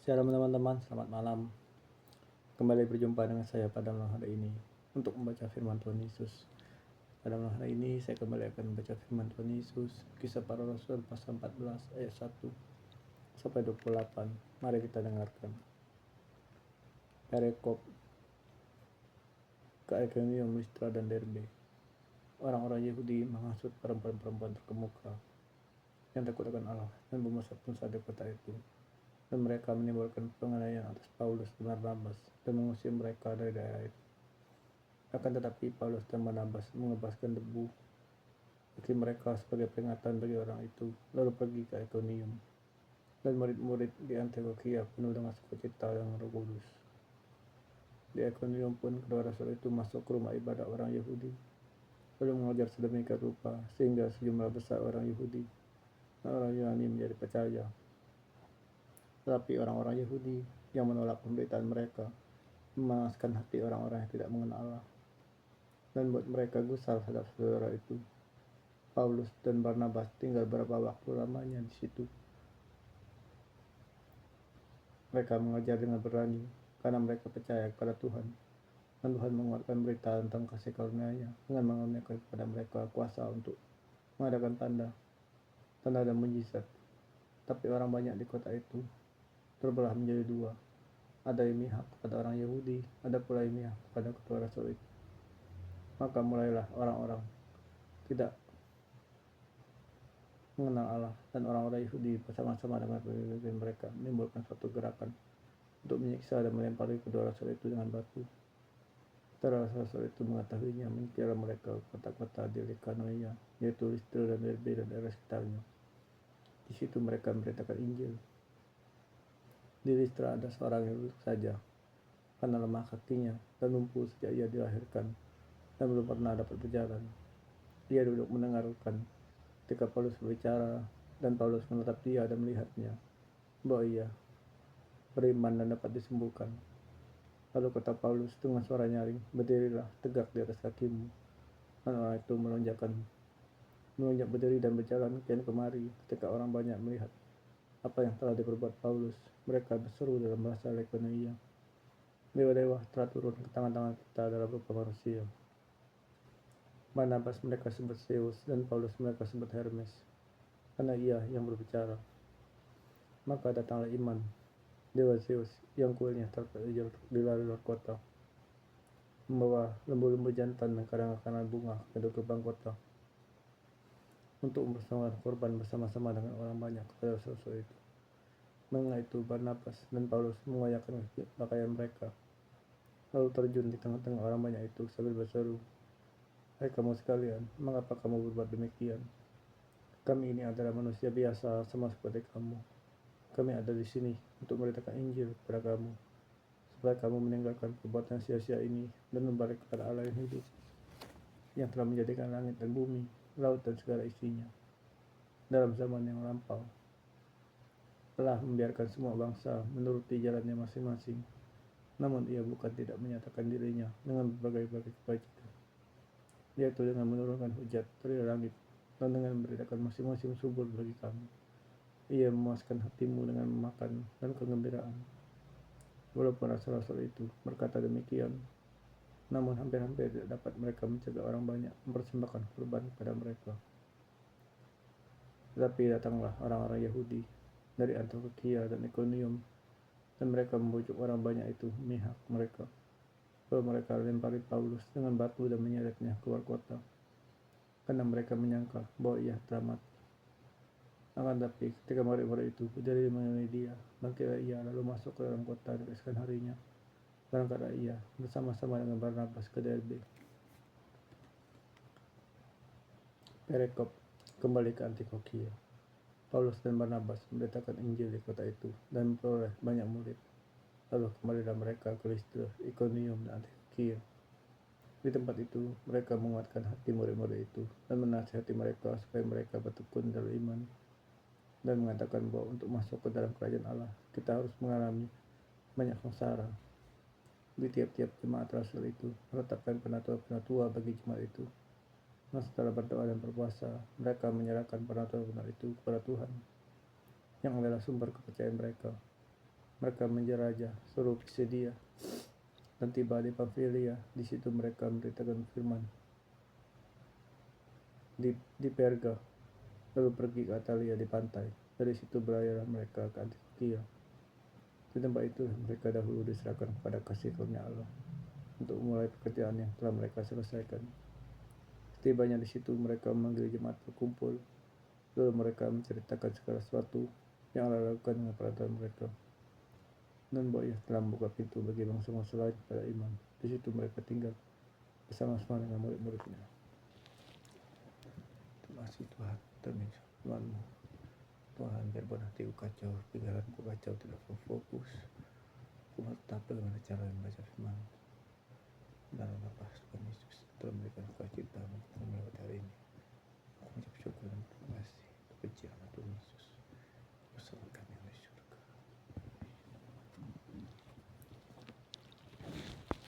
Shalom teman-teman, selamat malam. Kembali berjumpa dengan saya pada malam hari ini untuk membaca firman Tuhan Yesus. Pada malam hari ini saya kembali akan membaca firman Tuhan Yesus, Kisah Para Rasul pasal 14 ayat 1 sampai 28. Mari kita dengarkan. Perikop ke Iconium, Listra dan Derbe. Orang-orang Yahudi menghasut perempuan-perempuan terkemuka yang takut akan Allah dan pemusat-pemusat di kota itu. Dan mereka menimbulkan penganiayaan atas Paulus dan Barnabas dan mengusir mereka dari daerah itu. Akan tetapi Paulus dan Barnabas mengebaskan debu bagi mereka sebagai peringatan bagi orang itu, lalu pergi ke Iconium. Dan murid-murid di Antioquia penuh dengan sukacita dan Roh Kudus. Di Iconium pun kedua rasul itu masuk ke rumah ibadah orang Yahudi, lalu mengajar sedemikian rupa sehingga sejumlah besar orang Yahudi dan orang Yunani menjadi percaya. Tetapi orang-orang Yahudi yang menolak pemberitaan mereka memanaskan hati orang-orang yang tidak mengenal Allah dan buat mereka gusar terhadap saudara itu. Paulus dan Barnabas tinggal beberapa waktu lamanya di situ. Mereka mengajar dengan berani karena mereka percaya kepada Tuhan, dan Tuhan menguatkan berita tentang kasih karunia-Nya dengan mengaruniakan kepada mereka kuasa untuk mengadakan tanda dan mujizat. Tapi orang banyak di kota itu terbelah menjadi dua. Ada yang memihak kepada orang Yahudi, ada pula yang memihak kepada kedua rasul itu. Maka mulailah orang-orang tidak mengenal Allah dan orang-orang Yahudi bersama-sama dengan pemimpin mereka menimbulkan suatu gerakan untuk menyiksa dan melempari kedua rasul itu dengan batu. Setelah rasul itu mengetahuinya, mengira mereka kota-kota di Likaonia, yaitu Listra dan Derbe dan daerah sekitarnya. Di situ mereka memberitakan Injil. Di Listra ada seorang yang duduk saja karena lemah kakinya dan lumpuh sejak ia dilahirkan dan belum pernah dapat berjalan. Dia duduk mendengarkan ketika Paulus berbicara, dan Paulus menatap dia dan melihatnya bahwa ia beriman dan dapat disembuhkan. Lalu kata Paulus dengan suara nyaring, "Berdirilah tegak di atas kakimu." Dan orang itu melonjak berdiri dan berjalan kian kemari. Ketika orang banyak melihat apa yang telah diperbuat Paulus, mereka berseru dalam bahasa Likaonia, "Dewa-dewa telah turun ke tangan-tangan kita dalam rupa manusia." Barnabas mereka sebut Zeus dan Paulus mereka sebut Hermes, karena ia yang berbicara. Maka datanglah iman dewa Zeus yang kuilnya terpejol di luar kota, membawa lembu-lembu jantan dan kadang-kadang bunga ke gerbang kota untuk mempersembahkan korban bersama-sama dengan orang banyak kepada rasul itu. Mengenai itu Barnabas dan Paulus mengoyakkan pakaian mereka, lalu terjun di tengah-tengah orang banyak itu sambil berseru, "Hai kamu sekalian, mengapa kamu berbuat demikian? Kami ini adalah manusia biasa sama seperti kamu. Kami ada di sini untuk memberitakan Injil kepada kamu, supaya kamu meninggalkan perbuatan sia-sia ini dan membalik kepada Allah yang hidup, yang telah menjadikan langit dan bumi, laut dan segala isinya. Dalam zaman yang lampau telah membiarkan semua bangsa menuruti jalannya masing-masing, namun ia bukan tidak menyatakan dirinya dengan berbagai-bagai kebajikan, yaitu dengan menurunkan hujat dari langit dan dengan memberitakan masing-masing subur bagi kami. Ia memuaskan hatimu dengan makan dan kegembiraan." Walaupun rasul-rasul itu berkata demikian, namun hampir-hampir tidak dapat mereka mencegah orang banyak mempersembahkan kurban kepada mereka. Tetapi datanglah orang-orang Yahudi dari Antioquia dan Iconium, dan mereka membujuk orang banyak itu memihak mereka. Lalu mereka lempari Paulus dengan batu dan menyeretnya keluar kota, karena mereka menyangka bahwa ia telah mati. Akan tetapi ketika murid-murid itu berdiri mengenai dia, bangkitlah ia lalu masuk ke dalam kota di keesokan harinya. Berangkatlah ia bersama-sama dengan Barnabas ke Derbe. Perikop kembali ke Antioquia. Paulus dan Barnabas memberitakan Injil di kota itu dan memperoleh banyak murid. Lalu kembalilah mereka ke Listra, Iconium, dan Antioquia. Di tempat itu mereka menguatkan hati murid-murid itu dan menasihati mereka supaya mereka bertekun dalam iman, dan mengatakan bahwa untuk masuk ke dalam kerajaan Allah kita harus mengalami banyak sengsara. Di tiap-tiap jemaat rasul itu menetapkan penatua-penatua bagi jemaat itu. Nah, setelah berdoa dan berpuasa, mereka menyerahkan penatua-penatua itu kepada Tuhan, yang adalah sumber kepercayaan mereka. mereka menjelajah seluruh Pisidia dan tiba di Pamfilia. Di situ mereka memberitakan firman di Perga, lalu pergi ke Atalia di pantai. Dari situ berlayarlah mereka ke Antioquia. Di tempat itu mereka dahulu diserahkan kepada kasih karunia Allah untuk memulai pekerjaan yang telah mereka selesaikan. Setibanya di situ mereka memanggil jemaat berkumpul, lalu mereka menceritakan segala sesuatu yang Allah lakukan dengan perantara mereka. Dan bahwa ia telah membuka pintu bagi bangsa-bangsa lain pada iman. Di situ mereka tinggal bersama-sama dengan murid-muridnya. Terima kasih Tuhan, demi firman-Mu. Tuhan, biarpun hatiku kacau, pikiranku kacau, tidak fokus, aku mau tetap bagaimana cara membaca firman dan lepas Tuhan Yesus telah memberikan sukacita untuk melewati hari ini. Aku mengucap syukur dan terima kasih untuk kebenaran Tuhan Yesus.